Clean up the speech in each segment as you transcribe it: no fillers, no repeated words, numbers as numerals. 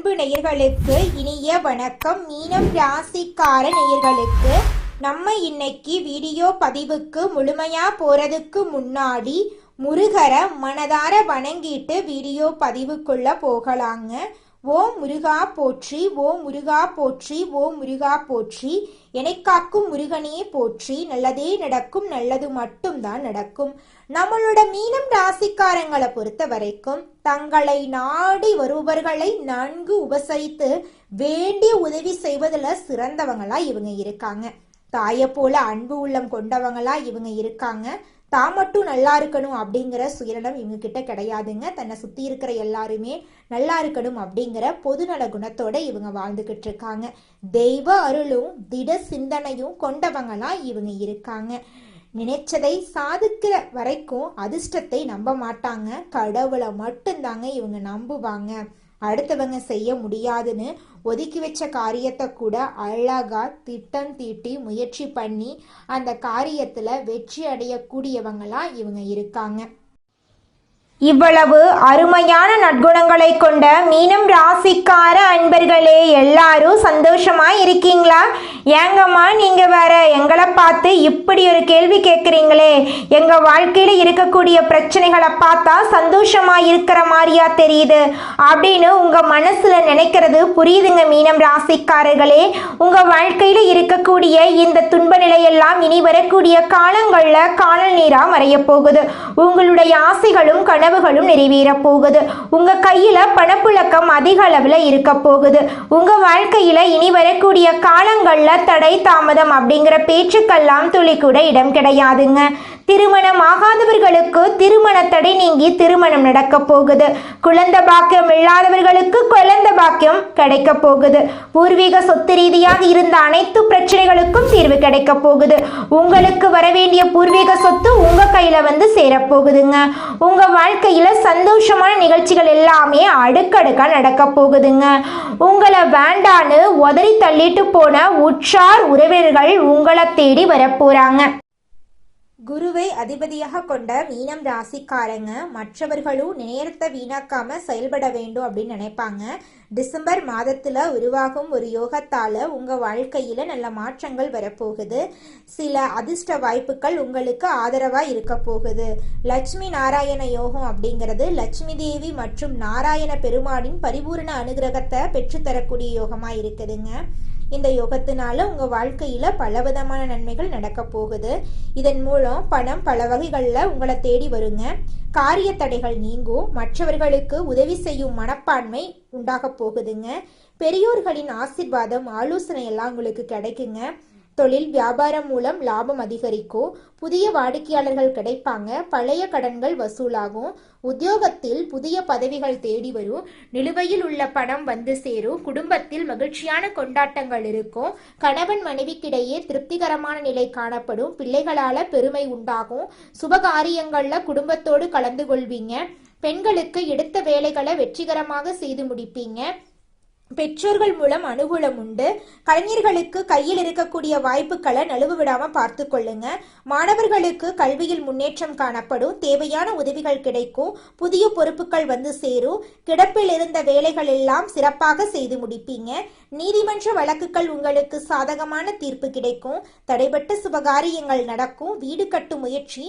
அன்பு நேயர்களுக்கு இனிய வணக்கம். மீனம் ராசிக்கார நேயர்களுக்கு நம்ம இன்னைக்கு வீடியோ பதிவுக்கு முழுமையா போறதுக்கு முன்னாடி முருகரை மனதார வணங்கிட்டு வீடியோ பதிவுக்குள்ள போகலாங்க. ஓம் முருகா போற்றி, ஓம் முருகா போற்றி, ஓம் முருகா போற்றி, எனக்காக்கும் முருகனே போற்றி. நல்லதே நடக்கும், நல்லது மட்டும்தான் நடக்கும். நம்மளோட மீனம் ராசிக்காரங்களை பொறுத்த வரைக்கும் தங்களை நாடி வருபவர்களை நன்கு உபசரித்து வேண்டிய உதவி செய்வதில் சிறந்தவங்களா இவங்க இருக்காங்க. தாயை போல அன்பு உள்ளம் கொண்டவங்களா இவங்க இருக்காங்க. தான் மட்டும் நல்லா இருக்கணும் அப்படிங்கிற சுயநலம் இவங்க கிட்ட கிடையாதுங்க. தன்னை சுத்தி இருக்கிற எல்லாருமே நல்லா இருக்கணும் அப்படிங்கிற பொதுநல குணத்தோட இவங்க வாழ்ந்துகிட்டு இருக்காங்க. தெய்வ அருளும் திட சிந்தனையும் கொண்டவங்களா இவங்க இருக்காங்க. நினைச்சதை சாதிக்கிற வரைக்கும் அதிர்ஷ்டத்தை நம்ப மாட்டாங்க. கடவுளை மட்டும்தாங்க இவங்க நம்புவாங்க. அடுத்தவங்க செய்ய முடியாதுன்னு ஒதுக்கி வச்ச காரியத்தை கூட அழகா திட்டம் தீட்டி முயற்சி பண்ணி அந்த காரியத்துல வெற்றி அடையக்கூடியவங்களா இவங்க இருக்காங்க. இவ்வளவு அருமையான நற்குணங்களை கொண்ட மீனம் ராசிக்கார அன்பர்களே, எல்லாரும் சந்தோஷமா இருக்கீங்களா? ஏங்கம்மா நீங்க வேற எங்களை பார்த்து இப்படி ஒரு கேள்வி கேட்குறீங்களே, எங்க வாழ்க்கையில இருக்கக்கூடிய பிரச்சனைகளை பார்த்தா சந்தோஷமா இருக்கிற மாதிரியா தெரியுது அப்படின்னு உங்க மனசுல நினைக்கிறது புரியுதுங்க. மீனம் ராசிக்காரர்களே, உங்க வாழ்க்கையில இருக்கக்கூடிய இந்த துன்ப நிலையெல்லாம் இனி வரக்கூடிய காலங்கள்ல காணல் நீரா மறைய போகுது. உங்களுடைய ஆசைகளும் கனவுகளும் நிறைவேற போகுது. உங்க கையில பணப்புழக்கம் அதிக அளவுல இருக்க போகுது. உங்க வாழ்க்கையில இனி வரக்கூடிய காலங்கள்ல தடை தாமதம் அப்படிங்கிற பேச்சுக்கெல்லாம் துளி கூட இடம் கிடையாதுங்க. திருமணம் ஆகாதவர்களுக்கு திருமண தடை நீங்கி திருமணம் நடக்க போகுது. குழந்தை பாக்கியம் இல்லாதவர்களுக்கு குழந்தை பாக்கியம் கிடைக்க போகுது. பூர்வீக சொத்து ரீதியாக இருந்த அனைத்து பிரச்சனைகளுக்கும் தீர்வு கிடைக்க போகுது. உங்களுக்கு வர வேண்டிய பூர்வீக சொத்து உங்க கையில வந்து சேரப்போகுதுங்க. உங்க வாழ்க்கையில சந்தோஷமான நிகழ்ச்சிகள் எல்லாமே அடுக்கடுக்கா நடக்க போகுதுங்க. உங்களை வேண்டான்னு உதறி தள்ளிட்டு போன உற்றார் உறவினர்கள் உங்களை தேடி வரப்போறாங்க. குருவை அதிபதியாக கொண்ட மீனம் ராசிக்காரங்க மற்றவர்களும் நேரத்தை வீணாக்காம செயல்பட வேண்டும் அப்படின்னு நினைப்பாங்க. டிசம்பர் மாதத்துல உருவாகும் ஒரு யோகத்தால உங்க வாழ்க்கையில நல்ல மாற்றங்கள் வரப்போகுது. சில அதிர்ஷ்ட வாய்ப்புகள் உங்களுக்கு ஆதரவா இருக்க போகுது. லட்சுமி நாராயண யோகம் அப்படிங்கிறது லட்சுமி தேவி மற்றும் நாராயண பெருமானின் பரிபூர்ண அனுகிரகத்தை பெற்றுத்தரக்கூடிய யோகமா இருக்குதுங்க. இந்த யோகத்தினால உங்க வாழ்க்கையில பலவிதமான நன்மைகள் நடக்க போகுது. இதன் மூலம் பணம் பல வகைகள்ல உங்களை தேடி வருங்க. காரிய தடைகள் நீங்கும். மற்றவர்களுக்கு உதவி செய்யும் மனப்பான்மை உண்டாக போகுதுங்க. பெரியோர்களின் ஆசீர்வாதம் ஆலோசனை எல்லாம் உங்களுக்கு கிடைக்குங்க. தொழில் வியாபாரம் மூலம் லாபம் அதிகரிக்கும். புதிய வாடிக்கையாளர்கள் கிடைப்பாங்க. பழைய கடன்கள் வசூலாகும். உத்தியோகத்தில் புதிய பதவிகள் தேடி வரும். நிலுவையில் உள்ள பணம் வந்து சேரும். குடும்பத்தில் மகிழ்ச்சியான கொண்டாட்டங்கள் இருக்கும். கணவன் மனைவிக்கிடையே திருப்திகரமான நிலை காணப்படும். பிள்ளைகளால பெருமை உண்டாகும். சுபகாரியங்கள்ல குடும்பத்தோடு கலந்து கொள்வீங்க. பெண்களுக்கு எடுத்த வேலைகளை வெற்றிகரமாக செய்து முடிப்பீங்க. பெற்றோர்கள் மூலம் அனுகூலம் உண்டு. கலைஞர்களுக்கு கையில் இருக்கக்கூடிய வாய்ப்புகளை நழுவு விடாம பார்த்து கொள்ளுங்க. மாணவர்களுக்கு கல்வியில் முன்னேற்றம் காணப்படும். தேவையான உதவிகள் கிடைக்கும். புதிய பொறுப்புகள் வந்து சேரும். கிடப்பில் இருந்த வேலைகள் எல்லாம் சிறப்பாக செய்து முடிப்பீங்க. நீதிமன்ற வழக்குகள் உங்களுக்கு சாதகமான தீர்ப்பு கிடைக்கும். தடைபட்ட சுபகாரியங்கள் நடக்கும். வீடு கட்டும் முயற்சி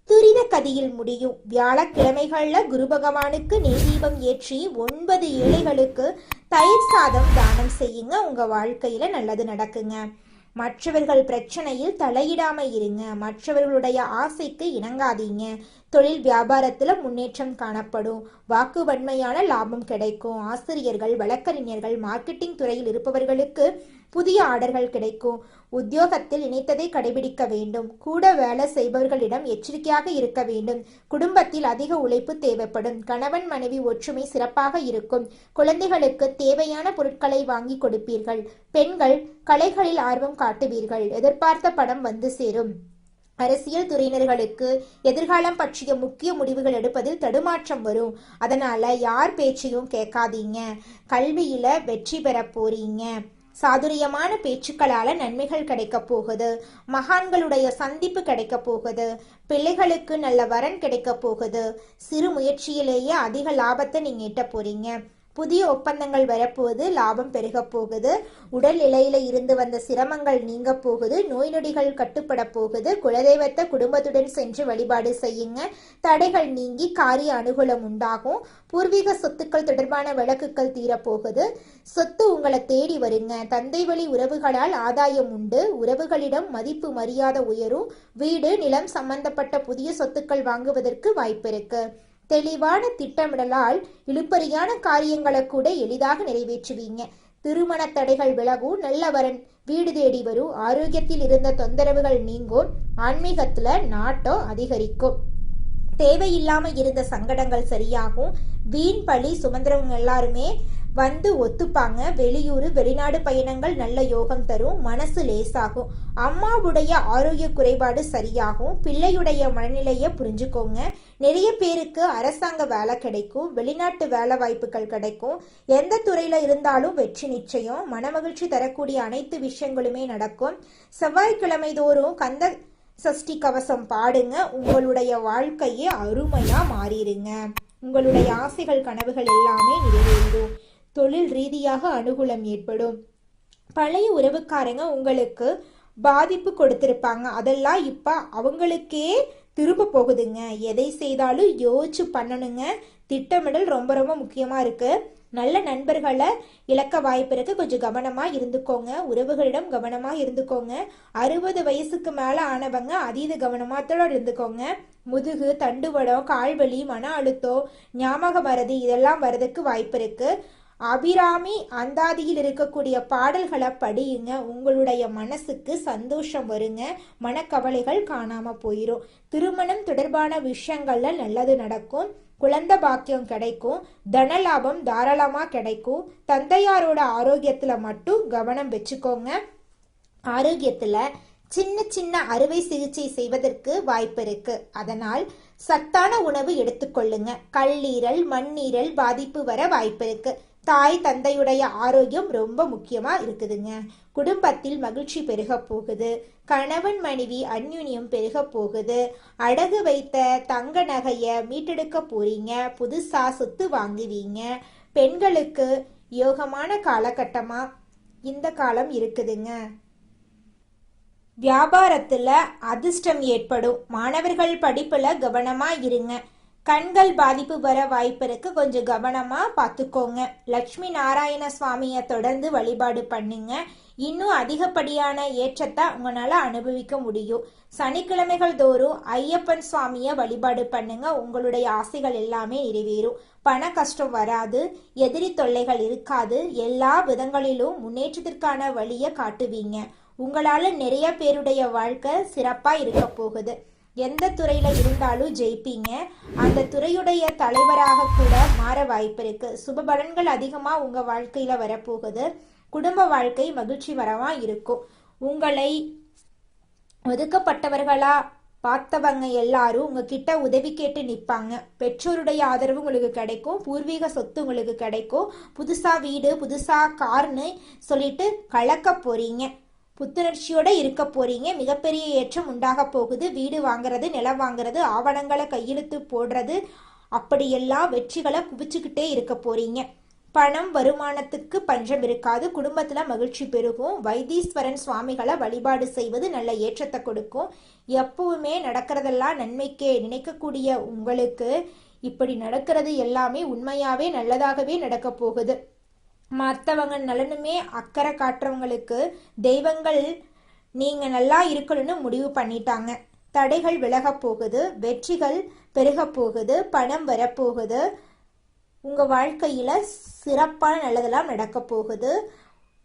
துரித கதியில் முடியும். வியாழக்கிழமைகள்ல குரு பகவானுக்கு நெய் தீபம் ஏற்றி 9 ஏழைகளுக்கு தயிர் சாதம் தானம் செய்யுங்க. உங்க வாழ்க்கையில நல்லது நடக்குங்க. மற்றவர்கள் பிரச்சனையில் தலையிடாம இருங்க. மற்றவர்களுடைய ஆசைக்கு இணங்காதீங்க. தொழில் வியாபாரத்துல முன்னேற்றம் காணப்படும். வாக்கு வன்மையான லாபம் கிடைக்கும். ஆசிரியர்கள், வழக்கறிஞர்கள், மார்க்கெட்டிங் துறையில் இருப்பவர்களுக்கு புதிய ஆர்டர்கள் கிடைக்கும். உத்தியோகத்தில் நினைத்ததை கடைபிடிக்க வேண்டும். கூட வேலை செய்பவர்களிடம் எச்சரிக்கையாக இருக்க வேண்டும். குடும்பத்தில் அதிக உழைப்பு தேவைப்படும். கணவன் மனைவி ஒற்றுமை சிறப்பாக இருக்கும். குழந்தைகளுக்கு தேவையான பொருட்களை வாங்கி கொடுப்பீர்கள். பெண்கள் கலைகளில் ஆர்வம் காட்டுவீர்கள். எதிர்பார்த்த பணம் வந்து சேரும். அரசியல் துறையினர்களுக்கு எதிர்காலம் பற்றிய முக்கிய முடிவுகள் எடுப்பதில் தடுமாற்றம் வரும். அதனால யார் பேச்சையும் கேட்காதீங்க. கல்வியில வெற்றி பெற போறீங்க. சாதுரியமான பேச்சுக்களால நன்மைகள் கிடைக்க போகுது. மகான்களுடைய சந்திப்பு கிடைக்க போகுது. பிள்ளைகளுக்கு நல்ல வரன் கிடைக்க போகுது. சிறு முயற்சியிலேயே அதிக லாபத்தை நீங்க ஈட்ட போறீங்க. புதிய ஒப்பந்தங்கள் வரப்போகுது, லாபம் பெருக போகுது, உடல் நிலையில இருந்து வந்த சிரமங்கள் நீங்க போகுது, நோய் நொடிகள் கட்டுப்பட போகுது. குலதெய்வத்தை குடும்பத்துடன் சென்று வழிபாடு செய்யுங்க. தடைகள் நீங்கி காரிய அனுகூலம் உண்டாகும். பூர்வீக சொத்துக்கள் தொடர்பான வழக்குகள் தீரப்போகுது. சொத்து உங்களை தேடி வருங்க. தந்தை வழி உறவுகளால் ஆதாயம் உண்டு. உறவுகளிடம் மதிப்பு மரியாதை உயரும். வீடு நிலம் சம்பந்தப்பட்ட புதிய சொத்துக்கள் வாங்குவதற்கு வாய்ப்பு இருக்கு. தெளிவான திட்டமிடலால் இழுபறியான காரியங்களை கூட எளிதாக நிறைவேற்றுவீங்க. திருமண தடைகள் விலகும். நல்ல வரன் வீடு தேடி வரும். ஆரோக்கியத்தில் இருந்த தொந்தரவுகள் நீங்கும். ஆன்மீகத்துல நாட்டம் அதிகரிக்கும். தேவையில்லாம இருந்த சங்கடங்கள் சரியாகும். வீண் பழி சுமந்திரவங்க எல்லாருமே வந்து ஒத்துப்பாங்க. வெளியூர் வெளிநாடு பயணங்கள் நல்ல யோகம் தரும். மனசு லேசாகும். அம்மாவுடைய ஆரோக்கிய குறைபாடு சரியாகும். பிள்ளையுடைய மனநிலையை புரிஞ்சுக்கோங்க. நிறைய பேருக்கு அரசாங்க வேலை கிடைக்கும். வெளிநாட்டு வேலை வாய்ப்புகள் கிடைக்கும். எந்த துறையில இருந்தாலும் வெற்றி நிச்சயம். மனமகிழ்ச்சி தரக்கூடிய அனைத்து விஷயங்களுமே நடக்கும். செவ்வாய்க்கிழமை தோறும் கந்த சஷ்டி கவசம் பாடுங்க. உங்களுடைய வாழ்க்கையே அருமையா மாறிடுங்க. உங்களுடைய ஆசைகள் கனவுகள் எல்லாமே நிறைவேறும். தொழில் ரீதியாக அனுகூலம் ஏற்படும். பழைய உறவுக்காரங்க உங்களுக்கு பாதிப்பு கொடுத்திருப்பாங்க. அதெல்லாம் இப்ப அவங்களுக்கே திரும்ப போகுதுங்க. எதை செய்தாலும் யோசிச்சு பண்ணணுங்க. திட்டமிடல் ரொம்ப ரொம்ப முக்கியமா இருக்கு. நல்ல நண்பர்களை இழக்க வாய்ப்பு இருக்கு. கொஞ்சம் கவனமா இருந்துக்கோங்க. உறவுகளிடம் கவனமா இருந்துக்கோங்க. 60 வயசுக்கு மேல ஆனவங்க அதீத கவனமாத்தோட இருந்துக்கோங்க. முதுகு தண்டுவடம் கால்வலி மன அழுத்தம் ஞாபக மறதி இதெல்லாம் வர்றதுக்கு வாய்ப்பு இருக்கு. அபிராமி அந்தாதியில் இருக்கக்கூடிய பாடல்களை படியுங்க. உங்களுடைய மனசுக்கு சந்தோஷம் வருங்க. மனக்கவலைகள் காணாம போயிடும். திருமணம் தொடர்பான விஷயங்கள்ல நல்லது நடக்கும். குழந்தை பாக்கியம் கிடைக்கும். தனலாபம் தாராளமா கிடைக்கும். தந்தையாரோட ஆரோக்கியத்துல மட்டும் கவனம் வச்சுக்கோங்க. ஆரோக்கியத்துல சின்ன சின்ன அறுவை சிகிச்சை செய்வதற்கு வாய்ப்பு இருக்கு. அதனால் சத்தான உணவு எடுத்துக்கொள்ளுங்க. கல்லீரல் மண்ணீரல் பாதிப்பு வர வாய்ப்பு இருக்கு. தாய் தந்தையுடைய ஆரோக்கியம் ரொம்ப முக்கியமா இருக்குதுங்க. குடும்பத்தில் மகிழ்ச்சி பெருக போகுது. கணவன் மனைவி அந்யுன்யம் பெருக போகுது. அடகு வைத்த தங்க நகைய மீட்டெடுக்க போறீங்க. புதுசா சொத்து வாங்குவீங்க. பெண்களுக்கு யோகமான காலகட்டமா இந்த காலம் இருக்குதுங்க. வியாபாரத்துல அதிர்ஷ்டம் ஏற்படும். மாணவர்கள் படிப்புல கவனமா இருங்க. கண்கள் பாதிப்பு வர வாய்ப்பு இருக்கு. கொஞ்சம் கவனமா பார்த்துக்கோங்க. லட்சுமி நாராயண சுவாமியை தொடர்ந்து வழிபாடு பண்ணுங்க. இன்னும் அதிகப்படியான ஏற்றத்தை உங்களால அனுபவிக்க முடியும். சனிக்கிழமைகள் தோறும் ஐயப்பன் சுவாமியை வழிபாடு பண்ணுங்க. உங்களுடைய ஆசைகள் எல்லாமே நிறைவேறும். பண கஷ்டம் வராது. எதிரி தொல்லைகள் இருக்காது. எல்லா விதங்களிலும் முன்னேற்றத்திற்கான வழியை காட்டுவீங்க. உங்களால நிறைய பேருடைய வாழ்க்கை சிறப்பா இருக்க போகுது. எந்த துறையில இருந்தாலும் ஜெயிப்பீங்க. அந்த துறையுடைய தலைவராக கூட மாற வாய்ப்பு இருக்கு. சுப பலன்கள் அதிகமா உங்க வாழ்க்கையில வரப்போகுது. குடும்ப வாழ்க்கை மகிழ்ச்சி வரவா இருக்கும். உங்களை ஒதுக்கப்பட்டவர்களா பார்த்தவங்க எல்லாரும் உங்ககிட்ட உதவி கேட்டு நிற்பாங்க. பெற்றோருடைய ஆதரவு உங்களுக்கு கிடைக்கும். பூர்வீக சொத்து உங்களுக்கு கிடைக்கும். புதுசா வீடு புதுசா கார்னு சொல்லிட்டு கலக்க போறீங்க. புத்துணர்ச்சியோட இருக்க போறீங்க. மிகப்பெரிய ஏற்றம் உண்டாக போகுது. வீடு வாங்குறது நிலம் வாங்குறது ஆவணங்களை கையெழுத்து போடுறது அப்படியெல்லாம் வெற்றிகளை குவிச்சுக்கிட்டே இருக்க போறீங்க. பணம் வருமானத்துக்கு பஞ்சம் இருக்காது. குடும்பத்துல மகிழ்ச்சி பெருகும். வைத்தீஸ்வரன் சுவாமிகளை வழிபாடு செய்வது நல்ல ஏற்றத்தை கொடுக்கும். எப்பவுமே நடக்கிறதெல்லாம் நன்மைக்கே நினைக்கக்கூடிய உங்களுக்கு இப்படி நடக்கிறது எல்லாமே உண்மையாவே நல்லதாகவே நடக்க போகுது. மற்றவங்க நலனுமே அக்கறை காட்டுறவங்களுக்கு தெய்வங்கள் நீங்க நல்லா இருக்கணும்னு முடிவு பண்ணிட்டாங்க. தடைகள் விலக போகுது. வெற்றிகள் பெருக போகுது. பணம் வரப்போகுது. உங்க வாழ்க்கையில சிறப்பான நல்லதெல்லாம் நடக்க போகுது.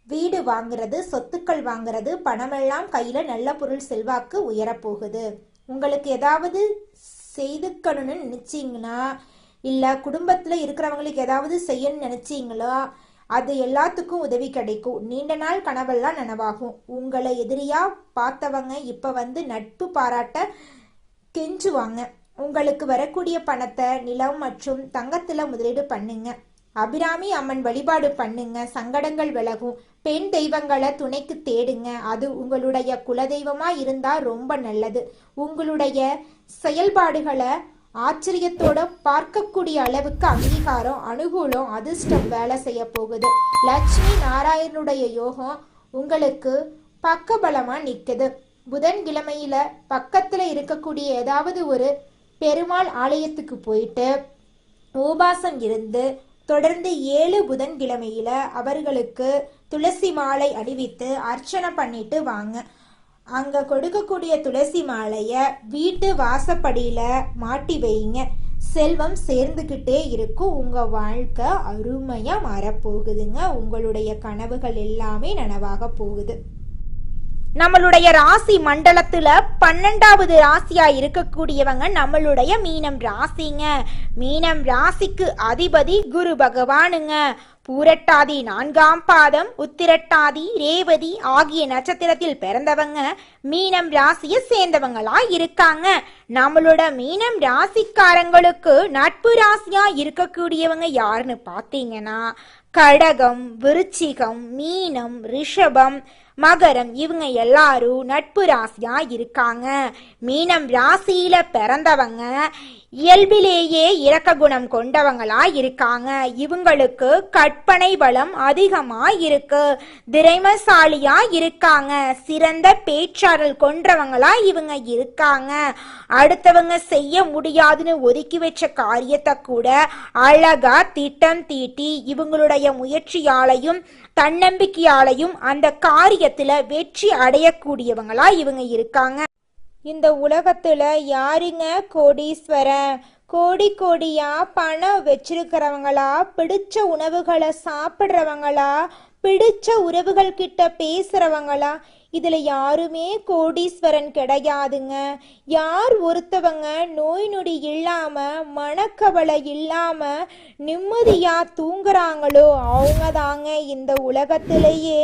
வீடு வாங்குறது சொத்துக்கள் வாங்குறது பணமெல்லாம் கையில நல்ல பொருள் செல்வாக்கு உயரப்போகுது. உங்களுக்கு ஏதாவது செய்துக்கணும்னு நினைச்சீங்கன்னா இல்ல குடும்பத்துல இருக்கிறவங்களுக்கு ஏதாவது செய்யணும்னு நினைச்சீங்களா அது எல்லாத்துக்கும் உதவி கிடைக்கும். நீண்ட நாள் கனவெல்லாம் நனவாகும். உங்களை எதிரியா பார்த்தவங்க இப்ப வந்து நட்பு பாராட்ட கெஞ்சுவாங்க. உங்களுக்கு வரக்கூடிய பணத்தை நிலம் மற்றும் தங்கத்துல முதலீடு பண்ணுங்க. அபிராமி அம்மன் வழிபாடு பண்ணுங்க. சங்கடங்கள் விலகும். பெண் தெய்வங்களை துணைக்கு தேடுங்க. அது உங்களுடைய குலதெய்வமா இருந்தா ரொம்ப நல்லது. உங்களுடைய செயல்பாடுகளை ஆச்சரியத்தோட பார்க்கக்கூடிய அளவுக்கு அங்கீகாரம், அனுகூலம், அதிர்ஷ்டம் வேலை செய்ய போகுது. லட்சுமி நாராயணனுடைய யோகம் உங்களுக்கு பக்கபலமா நிற்குது. புதன்கிழமையில பக்கத்துல இருக்கக்கூடிய ஏதாவது ஒரு பெருமாள் ஆலயத்துக்கு போயிட்டு உபாசம் இருந்து தொடர்ந்து 7 புதன்கிழமையில அவர்களுக்கு துளசி மாலை அணிவித்து அர்ச்சனை பண்ணிட்டு வாங்க. அங்க கொடுக்கக்கூடிய துளசி மாலைய வீட்டு வாசப்படியில மாட்டி வைங்க. செல்வம் சேர்ந்துக்கிட்டே இருக்கும். உங்க வாழ்க்கை அருமையா மாறப்போகுதுங்க. உங்களுடைய கனவுகள் எல்லாமே நனவாக போகுது. நம்மளுடைய ராசி மண்டலத்துல 12வது ராசியா இருக்கக்கூடியவங்க நம்மளுடைய மீனம் ராசிங்க. மீனம் ராசிக்கு அதிபதி குரு பகவானுங்க. பூரட்டாதி 4ஆம் பாதம், உத்திரட்டாதி, ரேவதி ஆகிய நட்சத்திரத்தில் பிறந்தவங்க மீனம் ராசியை சேர்ந்தவங்களா இருக்காங்க. நம்மளோட மீனம் ராசிக்காரங்களுக்கு நட்பு ராசியா இருக்கக்கூடியவங்க யாருன்னு பார்த்தீங்கன்னா கடகம், விருச்சிகம், மீனம், ரிஷபம், மகரம் இவங்க எல்லாரும் நட்பு ராசியா இருக்காங்க. மீனம் ராசியில பிறந்தவங்க இயல்பிலேயே இரக்க குணம் கொண்டவங்களா இருக்காங்க. இவங்களுக்கு கற்பனை பலம் அதிகமா இருக்கு. திறமைசாலியா இருக்காங்க. சிறந்த பேச்சாற்றல் கொண்டவங்களா இவங்க இருக்காங்க. அடுத்தவங்க செய்ய முடியாதுன்னு ஒதுக்கி வச்ச காரியத்தை கூட அழகா திட்டம் தீட்டி இவங்களுடைய முயற்சியாலையும் தன்னம்பிக்கையாலையும் அந்த காரியத்துல வெற்றி அடையக்கூடியவங்களா இவங்க இருக்காங்க. இந்த உலகத்துல யாருங்க கோடீஸ்வரன்? கோடி கோடியா பணம் வச்சிருக்கிறவங்களா, பிடிச்ச உணவுகளை சாப்பிட்றவங்களா, பிடிச்ச உறவுகள் கிட்ட பேசுறவங்களா? இதுல யாருமே கோடீஸ்வரன் கிடையாதுங்க. யார் ஒருத்தவங்க நோய் நொடி இல்லாம மனக்கவலை இல்லாம நிம்மதியா தூங்குறாங்களோ அவங்க தாங்க இந்த உலகத்திலேயே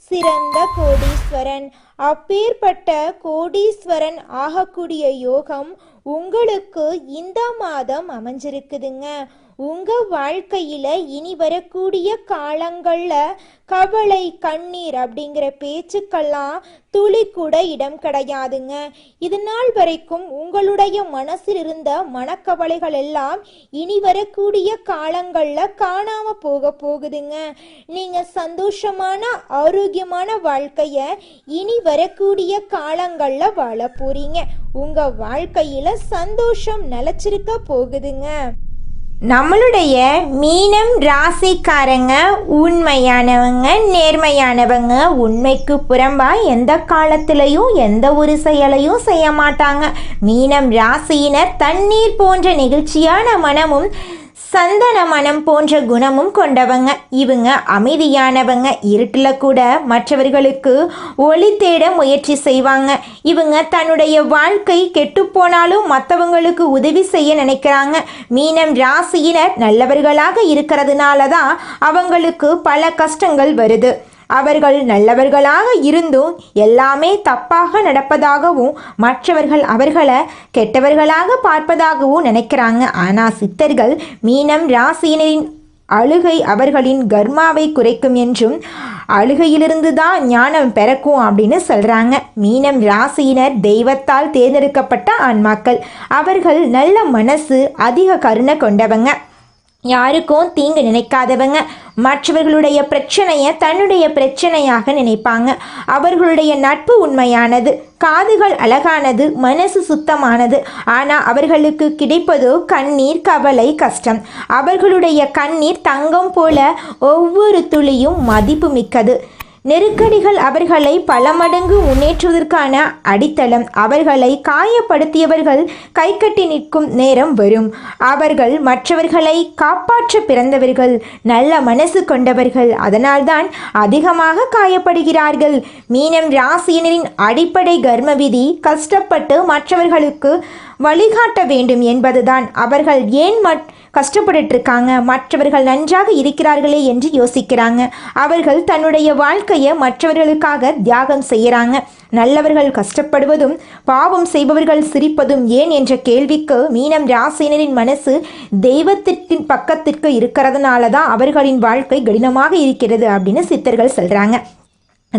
சிறந்த கோடீஸ்வரன். அப்பேற்பட்ட கோடீஸ்வரன் ஆகக்கூடிய யோகம் உங்களுக்கு இந்த மாதம் அமைஞ்சிருக்குதுங்க. உங்க வாழ்க்கையில இனி வரக்கூடிய காலங்கள்ல கவலை, கண்ணீர் அப்படிங்கிற பேச்சுக்கெல்லாம் துளி கூட இடம் கிடையாதுங்க. இது நாள் வரைக்கும் உங்களுடைய மனசில் இருந்த மனக்கவலைகள் எல்லாம் இனி வரக்கூடிய காலங்கள்ல காணாம போகுதுங்க. நீங்க சந்தோஷமான ஆரோக்கியமான வாழ்க்கைய இனி வரக்கூடிய காலங்கள்ல வாழ போறீங்க. உங்க வாழ்க்கையில சந்தோஷம் நிலைச்சிருக்க போகுதுங்க. நம்மளுடைய மீனம் ராசிக்காரங்க உண்மையானவங்க, நேர்மையானவங்க. உண்மைக்கு புறம்பா எந்த காலத்திலையும் எந்த ஒரு செயலையும் செய்ய மாட்டாங்க. மீனம் ராசியினர் தண்ணீர் போன்ற நெகிழ்ச்சியான மனமும் சந்தன மனம் போன்ற குணமும் கொண்டவங்க. இவங்க அமைதியானவங்க. இருட்டில் கூட மற்றவர்களுக்கு ஒளி தேட முயற்சி செய்வாங்க. இவங்க தன்னுடைய வாழ்க்கை கெட்டுப்போனாலும் மற்றவங்களுக்கு உதவி செய்ய நினைக்கிறாங்க. மீனம் ராசியினர் நல்லவர்களாக இருக்கிறதுனால தான் அவங்களுக்கு பல கஷ்டங்கள் வருது. அவர்கள் நல்லவர்களாக இருந்தும் எல்லாமே தப்பாக நடப்பதாகவும் மற்றவர்கள் அவர்களை கெட்டவர்களாக பார்ப்பதாகவும் நினைக்கிறாங்க. ஆனால் சித்தர்கள் மீனம் ராசியினரின் அழுகை அவர்களின் கர்மாவை குறைக்கும் என்றும் அழுகையிலிருந்து தான் ஞானம் பிறக்கும் அப்படின்னு சொல்கிறாங்க. மீனம் ராசியினர் தெய்வத்தால் தேர்ந்தெடுக்கப்பட்ட ஆன்மாக்கள். அவர்கள் நல்ல மனசு, அதிக கருணை கொண்டவங்க. யாருக்கும் தீங்கு நினைக்காதவங்க. மற்றவர்களுடைய பிரச்சனையை தன்னுடைய பிரச்சனையாக நினைப்பாங்க. அவர்களுடைய நட்பு உண்மையானது, காதுகள் அழகானது, மனசு சுத்தமானது. ஆனால் அவர்களுக்கு கிடைப்பதோ கண்ணீர், கவலை, கஷ்டம். அவர்களுடைய கண்ணீர் தங்கம் போல ஒவ்வொரு துளியும் மதிப்பு மிக்கது. நெருக்கடிகள் அவர்களை பல மடங்கு முன்னேற்றுவதற்கான அடித்தளம். அவர்களை காயப்படுத்தியவர்கள் கைகட்டி நிற்கும் நேரம் வரும். அவர்கள் மற்றவர்களை காப்பாற்ற பிறந்தவர்கள், நல்ல மனசு கொண்டவர்கள். அதனால்தான் அதிகமாக காயப்படுகிறார்கள். மீனம் ராசியினரின் அடிப்படை கர்ம விதி கஷ்டப்பட்டு மற்றவர்களுக்கு வழிகாட்ட வேண்டும் என்பதுதான். அவர்கள் ஏன் கஷ்டப்பட்டு இருக்காங்க, மற்றவர்கள் நன்றாக இருக்கிறார்களே என்று யோசிக்கிறாங்க. அவர்கள் தன்னுடைய வாழ்க்கையை மற்றவர்களுக்காக தியாகம் செய்கிறாங்க. நல்லவர்கள் கஷ்டப்படுவதும் பாவம் செய்பவர்கள் சிரிப்பதும் ஏன் என்ற கேள்விக்கு மீனம் ராசியினரின் மனசு தெய்வத்தின் பக்கத்திற்கு இருக்கிறதுனால தான் அவர்களின் வாழ்க்கை கடினமாக இருக்கிறது அப்படின்னு சித்தர்கள் சொல்கிறாங்க.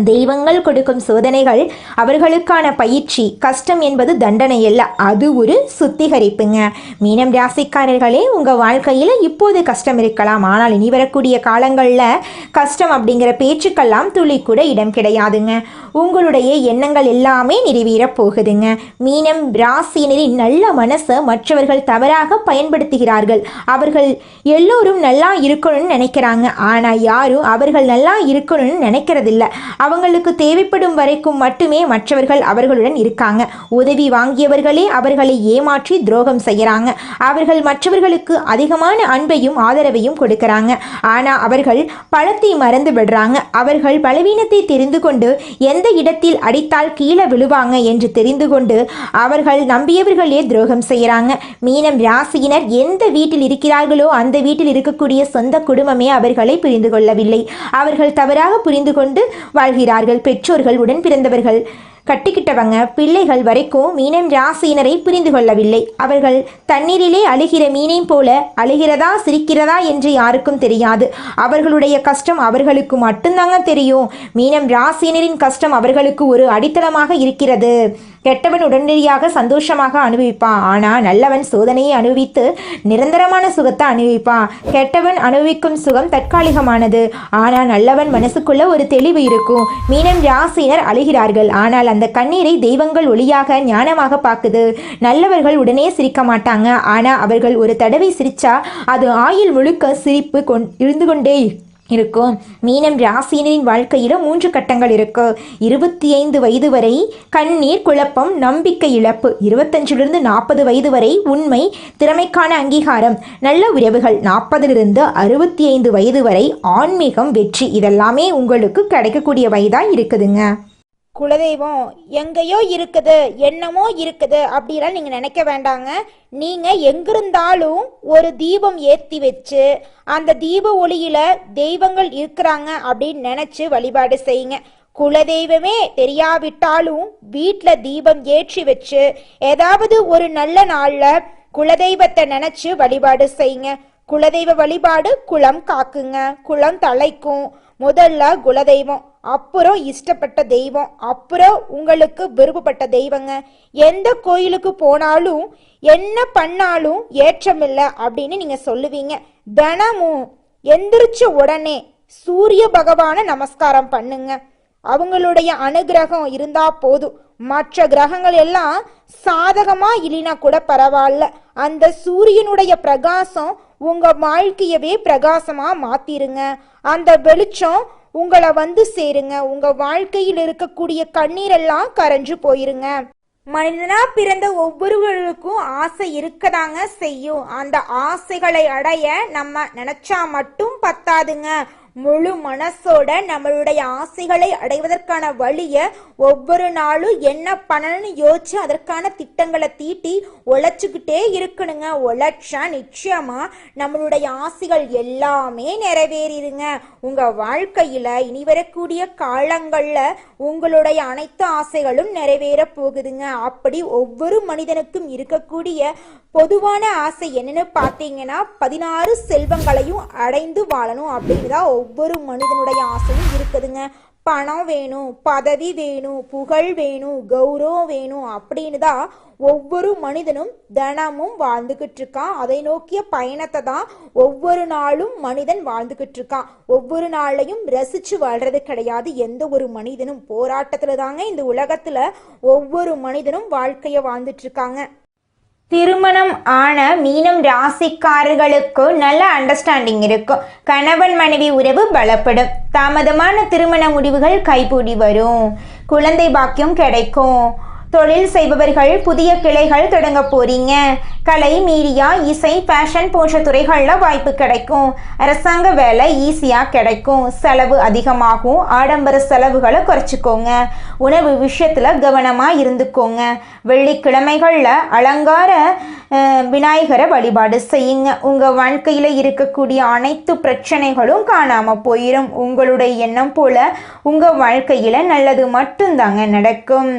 தெய்வங்கள் கொடுக்கும் சோதனைகள் அவர்களுக்கான பயிற்சி. கஷ்டம் என்பது தண்டனை அல்ல, அது ஒரு சுத்திகரிப்புங்க. மீனம் ராசிக்காரர்களே, உங்கள் வாழ்க்கையில் இப்போது கஷ்டம் இருக்கலாம், ஆனால் இனி வரக்கூடிய காலங்களில் கஷ்டம் அப்படிங்கிற பேச்சுக்கெல்லாம் துளி கூட இடம் கிடையாதுங்க. உங்களுடைய எண்ணங்கள் எல்லாமே நிறைவேறப் போகுதுங்க. மீனம் ராசியினரின் நல்ல மனசை மற்றவர்கள் தவறாக பயன்படுத்துகிறார்கள். அவர்கள் எல்லோரும் நல்லா இருக்கணும்னு நினைக்கிறாங்க, ஆனால் யாரும் அவர்கள் நல்லா இருக்கணும்னு நினைக்கிறதில்ல. அவங்களுக்கு தேவைப்படும் வரைக்கும் மட்டுமே மற்றவர்கள் அவர்களுடன் இருக்காங்க. உதவி வாங்கியவர்களே அவர்களை ஏமாற்றி துரோகம் செய்யறாங்க. அவர்கள் மற்றவர்களுக்கு அதிகமான அன்பையும் ஆதரவையும் கொடுக்கறாங்க. ஆனால் அவர்கள் பலத்தை மறந்து விடுறாங்க. அவர்கள் பலவீனத்தை தெரிந்து கொண்டு எந்த இடத்தில் அடித்தால் கீழே விழுவாங்க என்று தெரிந்து கொண்டு அவர்கள் நம்பியவர்களே துரோகம் செய்யறாங்க. மீனம் ராசியினர் எந்த வீட்டில் இருக்கிறார்களோ அந்த வீட்டில் இருக்கக்கூடிய சொந்த குடும்பமே அவர்களை புரிந்து கொள்ளவில்லை. அவர்கள் தவறாக புரிந்து கொண்டு வாழ்கிறார்கள். பெற்றோர்கள், உடன் பிறந்தவர்கள், கட்டிக்கிட்டவங்க, பிள்ளைகள் வரைக்கும் மீனம் ராசியினரை புரிந்து கொள்ளவில்லை. அவர்கள் தண்ணீரிலே அழுகிற மீனை போல அழுகிறதா சிரிக்கிறதா என்று யாருக்கும் தெரியாது. அவர்களுடைய கஷ்டம் அவர்களுக்கு மட்டும்தாங்க தெரியும். மீனம் ராசியினரின் கஷ்டம் அவர்களுக்கு ஒரு அடித்தளமாக இருக்கிறது. கெட்டவன் உடனடியாக சந்தோஷமாக அனுபவிப்பான், ஆனால் நல்லவன் சோதனையை அனுபவித்து நிரந்தரமான சுகத்தை அனுபவிப்பான். கெட்டவன் அனுபவிக்கும் சுகம் தற்காலிகமானது, ஆனால் நல்லவன் மனசுக்குள்ள ஒரு தெளிவு இருக்கும். மீனம் ராசியினர் அழுகிறார்கள், ஆனால் அந்த கண்ணீரை தெய்வங்கள் ஒளியாக ஞானமாக பார்க்குது. நல்லவர்கள் உடனே சிரிக்க மாட்டாங்க, ஆனால் அவர்கள் ஒரு தடவை சிரிச்சா அது ஆயுள் முழுக்க சிரிப்பு இருந்து கொண்டே இருக்கும். மீனம் ராசியினரின் வாழ்க்கையில் 3 கட்டங்கள் இருக்கு. 25 வயது வரை கண்ணீர், குழப்பம், நம்பிக்கை இழப்பு. 25லிருந்து 40 வயது வரை உண்மை, திறமைக்கான அங்கீகாரம், நல்ல உறவுகள். 40லிருந்து 65 வயது வரை ஆன்மீகம், வெற்றி. இதெல்லாமே உங்களுக்கு கிடைக்கக்கூடிய வயதாக இருக்குதுங்க. குலதெய்வம் எங்கேயோ இருக்குது, என்னமோ இருக்குது அப்படிலாம் நீங்கள் நினைக்க வேண்டாங்க. நீங்கள் எங்கிருந்தாலும் ஒரு தீபம் ஏற்றி வச்சு அந்த தீப ஒளியில் தெய்வங்கள் இருக்கிறாங்க அப்படின்னு நினச்சி வழிபாடு செய்யுங்க. குலதெய்வமே தெரியாவிட்டாலும் வீட்டில் தீபம் ஏற்றி வச்சு ஏதாவது ஒரு நல்ல நாளில் குலதெய்வத்தை நினச்சி வழிபாடு செய்யுங்க. குலதெய்வ வழிபாடு குலம் காக்குங்க, குலம் தலைக்கும். முதல்ல குலதெய்வம், அப்புறம் இஷ்டப்பட்ட தெய்வம், அப்புறம் உங்களுக்கு விருப்பப்பட்ட தெய்வங்க. எந்த கோயிலுக்கு போனாலும் என்ன பண்ணாலும் ஏற்றமில்லை அப்படின்னு நீங்க சொல்லுவீங்க. தினமும் எந்திரிச்ச உடனே சூரிய பகவானை நமஸ்காரம் பண்ணுங்க. அவங்களுடைய அனுகிரகம் இருந்தா போதும். மற்ற கிரகங்கள் எல்லாம் சாதகமா இல்லைனா கூட பரவாயில்ல, அந்த சூரியனுடைய பிரகாசம் உங்க வாழ்க்கையவே பிரகாசமா மாத்திருங்க. அந்த வெளிச்சம் உங்களை வந்து சேருங்க. உங்க வாழ்க்கையில் இருக்கக்கூடிய கண்ணீரெல்லாம் கரைஞ்சு போயிருங்க. மனிதனா பிறந்த ஒவ்வொருவருக்கும் ஆசை இருக்கதாங்க செய்யும். அந்த ஆசைகளை அடைய நம்ம நினைச்சா மட்டும் பத்தாதுங்க. முழு மனசோட நம்மளுடைய ஆசைகளை அடைவதற்கான வழியை ஒவ்வொரு நாளும் என்ன பண்ணணும்னு யோசிச்சு அதற்கான திட்டங்களை தீட்டி உழைச்சிக்கிட்டே இருக்கணுங்க. உழைச்சா நிச்சயமா நம்மளுடைய ஆசைகள் எல்லாமே நிறைவேறிடுங்க. உங்க வாழ்க்கையில இனி வரக்கூடிய காலங்கள்ல உங்களுடைய அனைத்து ஆசைகளும் நிறைவேற போகுதுங்க. அப்படி ஒவ்வொரு மனிதனுக்கும் இருக்கக்கூடிய பொதுவான ஆசை என்னன்னு பார்த்தீங்கன்னா 16 செல்வங்களையும் அடைந்து வாழணும் அப்படின்னு தான் ஒவ்வொரு மனிதனுடைய ஆசையும் இருக்குதுங்க. பணம் வேணும், பதவி வேணும், புகழ் வேணும், கௌரவம் வேணும் அப்படின்னு தான் ஒவ்வொரு மனிதனும் தினமும் வாழ்ந்துகிட்டு இருக்கான். அதை நோக்கிய பயணத்தை தான் ஒவ்வொரு நாளும் மனிதன் வாழ்ந்துகிட்டு இருக்கான். ஒவ்வொரு நாளையும் ரசிச்சு வாழ்றது கிடையாது. எந்த ஒரு மனிதனும் போராட்டத்துல தாங்க இந்த உலகத்துல ஒவ்வொரு மனிதனும் வாழ்க்கைய வாழ்ந்துட்டு இருக்காங்க. திருமணம் ஆன மீனம் ராசிக்காரர்களுக்கு நல்ல அண்டர்ஸ்டாண்டிங் இருக்கும். கணவன் மனைவி உறவு பலப்படும். தாமதமான திருமண முடிவுகள் கைகூடி வரும். குழந்தை பாக்கியம் கிடைக்கும். தொழில் செய்பவர்கள் புதிய கிளைகள் தொடங்க போறீங்க. கலை, மீடியா, இசை, ஃபேஷன் போன்ற துறைகளில் வாய்ப்பு கிடைக்கும். அரசாங்க வேலை ஈஸியாக கிடைக்கும். செலவு அதிகமாகும். ஆடம்பர செலவுகளை குறைச்சிக்கோங்க. உணவு விஷயத்தில் கவனமாக இருந்துக்கோங்க. வெள்ளிக்கிழமைகளில் அலங்கார விநாயகரை வழிபாடு செய்யுங்க. உங்கள் வாழ்க்கையில் இருக்கக்கூடிய அனைத்து பிரச்சனைகளும் காணாமல் போயிடும். உங்களுடைய எண்ணம் போல உங்கள் வாழ்க்கையில் நல்லது மட்டும்தாங்க நடக்கும்.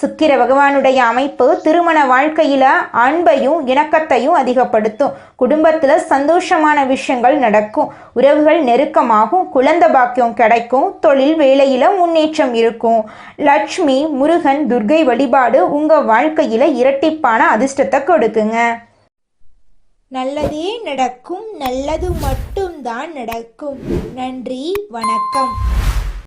சுக்கிர பகவானுடைய அமைப்பு திருமண வாழ்க்கையில அன்பையும் இணக்கத்தையும் அதிகப்படுத்தும். குடும்பத்துல சந்தோஷமான விஷயங்கள் நடக்கும். உறவுகள் நெருக்கமாகும். குழந்தை பாக்கியம் கிடைக்கும். தொழில் வேலையில முன்னேற்றம் இருக்கும். லட்சுமி, முருகன், துர்கை வழிபாடு உங்க வாழ்க்கையில இரட்டிப்பான அதிர்ஷ்டத்தை கொடுக்குங்க. நல்லதே நடக்கும். நல்லது மட்டும்தான் நடக்கும். நன்றி, வணக்கம்.